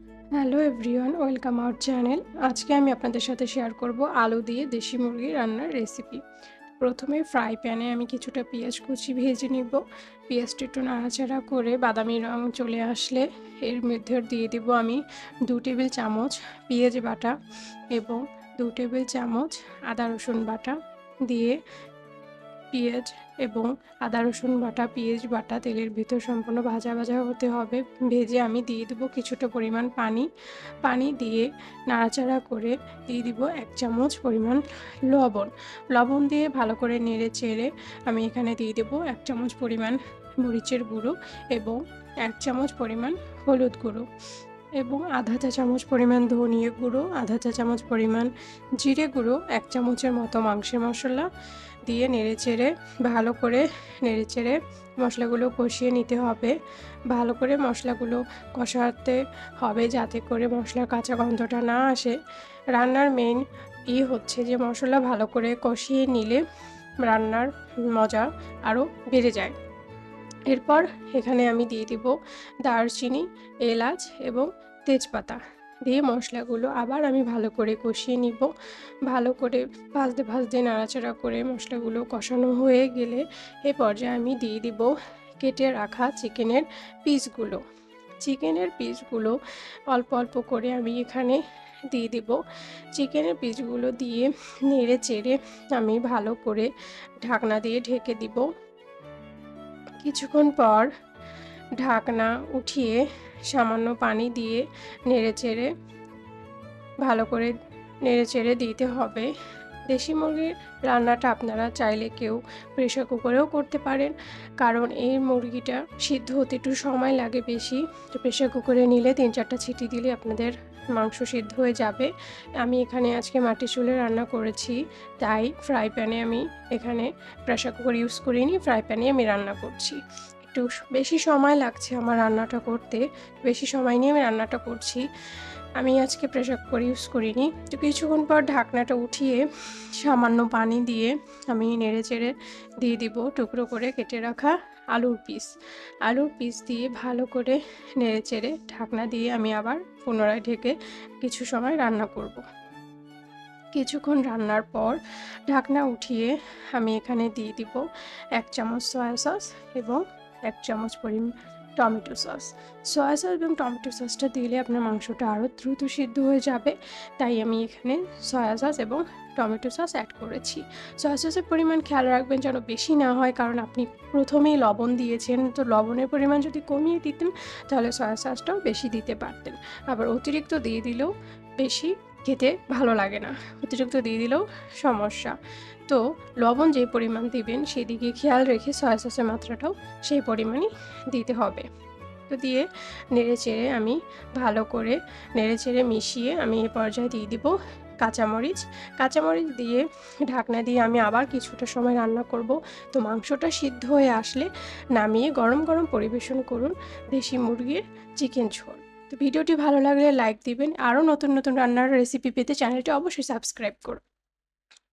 Hello everyone, welcome our channel. আজকে আমি আপনাদের সাথে শেয়ার করব আলু দিয়ে দেশি মুরগি রান্নার রেসিপি। প্রথমে ফ্রাই প্যানে আমি কিছুটা পেঁয়াজ কুচি ভেজে নিব। পেঁয়াজটা একটু নাড়াচাড়া করে বাদামি রং চলে আসলে এর মধ্যে দিয়ে দেব আমি 2 টেবিল চামচ পেঁয়াজ বাটা এবং 2 টেবিল চামচ আদা রসুন বাটা দিয়ে পেঁয়াজ এবং আদা রসুন বাটা, পেঁয়াজ বাটা তেলের ভিতর সম্পূর্ণ ভাজা ভাজা হতে হবে। ভেজে আমি দিয়ে দেবো কিছুটা পরিমাণ পানি দিয়ে নাড়াচাড়া করে দিয়ে দিব 1 চামচ পরিমাণ লবণ দিয়ে ভালো করে নেড়ে চেড়ে আমি এখানে দিয়ে দেবো 1 চামচ পরিমাণ মরিচের গুঁড়ো এবং 1 চামচ পরিমাণ হলুদ গুঁড়ো এবং আধা চা চামচ পরিমাণ ধনিয়া গুঁড়ো, আধা চা চামচ পরিমাণ জিরে গুঁড়ো, 1 চামচের মতো মাংসের মশলা দিয়ে নেড়েচেড়ে ভালো করে নেড়েচেড়ে মশলাগুলো কষিয়ে নিতে হবে। ভালো করে মশলাগুলো কষাতে হবে যাতে করে মশলার কাঁচা গন্ধটা না আসে। রান্নার মেইন হচ্ছে যে মশলা ভালো করে কষিয়ে নিলে রান্নার মজা আরও বেড়ে যায়। এরপর এখানে আমি দিয়ে দিব দারচিনি, এলাচ এবং তেজপাতা দিয়ে মশলাগুলো আবার আমি ভালো করে কষিয়ে নিব। ভালো করে ভাজতে নাড়াচাড়া করে মশলাগুলো কষানো হয়ে গেলে এ পর্যায়ে আমি দিয়ে দিব কেটে রাখা চিকেনের পিসগুলো অল্প অল্প করে আমি এখানে দিয়ে দিব। চিকেনের পিসগুলো দিয়ে নেড়ে চেড়ে আমি ভালো করে ঢাকনা দিয়ে ঢেকে দিব। কিছুক্ষণ পর ঢাকনা উঠিয়ে সামান্য পানি দিয়ে নেড়েচেড়ে ভালো করে নেড়েচেড়ে দিতে হবে। দেশি মুরগির রান্নাটা আপনারা চাইলে কেউ প্রেসার কুকারেও করতে পারেন, কারণ এই মুরগিটা সিদ্ধ হতে একটু সময় লাগে বেশি। তো প্রেসার কুকারে নিলে 3-4টা সিটি দিলে আপনাদের মাংস সিদ্ধ হয়ে যাবে। আমি এখানে আজকে মাটির চুলে রান্না করেছি, তাই ফ্রাই প্যানে আমি এখানে প্রেসার কুকার ইউজ করিনি, ফ্রাই প্যানে আমি রান্না করছি। একটু বেশি সময় লাগছে আমার রান্নাটা করতে, বেশি সময় নিয়ে আমি রান্নাটা করছি। আমি আজকে প্রেসার কুকার ইউজ করিনি। তো কিছুক্ষণ পর ঢাকনাটা উঠিয়ে সামান্য পানি দিয়ে আমি নেড়েচেড়ে দিয়ে দিব টুকরো করে কেটে রাখা আলুর পিস দিয়ে ভালো করে নেড়েচেড়ে ঢাকনা দিয়ে আমি আবার পুনরায় ঢেকে কিছু সময় রান্না করব। কিছুক্ষণ রান্নার পর ঢাকনা উঠিয়ে আমি এখানে দিয়ে দিব 1 চামচ সয়া সস এবং 1 চামচ পরিমাণ টমেটো সস। সয়া সস এবং টমেটো সসটা দিলে আপনার মাংসটা আরও দ্রুত সিদ্ধ হয়ে যাবে, তাই আমি এখানে সয়া সস এবং টমেটো সস অ্যাড করেছি। সয়া সসের পরিমাণ খেয়াল রাখবেন যেন বেশি না হয়, কারণ আপনি প্রথমেই লবণ দিয়েছেন, তো লবণের পরিমাণ যদি কমিয়ে দিতেন তাহলে সয়া সসটাও বেশি দিতে পারতেন। আবার অতিরিক্ত দিয়ে দিলেও বেশি খেতে ভালো লাগে না, অতিরিক্ত দিয়ে দিলেও সমস্যা। তো লবণ যে পরিমাণ দিবেন সেদিকে খেয়াল রেখে সয়া সসের মাত্রাটাও সেই পরিমাণই দিতে হবে। তো দিয়ে নেড়েচেড়ে আমি ভালো করে নেড়েচেড়ে মিশিয়ে আমি এ পর্যায়ে দিয়ে দিব কাঁচামরিচ দিয়ে ঢাকনা দিয়ে আমি আবার কিছুটা সময় রান্না করব। তো মাংসটা সিদ্ধ হয়ে আসলে নামিয়ে গরম গরম পরিবেশন করুন দেশি মুরগির চিকেন ঝোল। তো ভিডিওটি ভালো লাগলে লাইক দিবেন। আরও নতুন নতুন রান্নার রেসিপি পেতে চ্যানেলটি অবশ্যই সাবস্ক্রাইব করুন।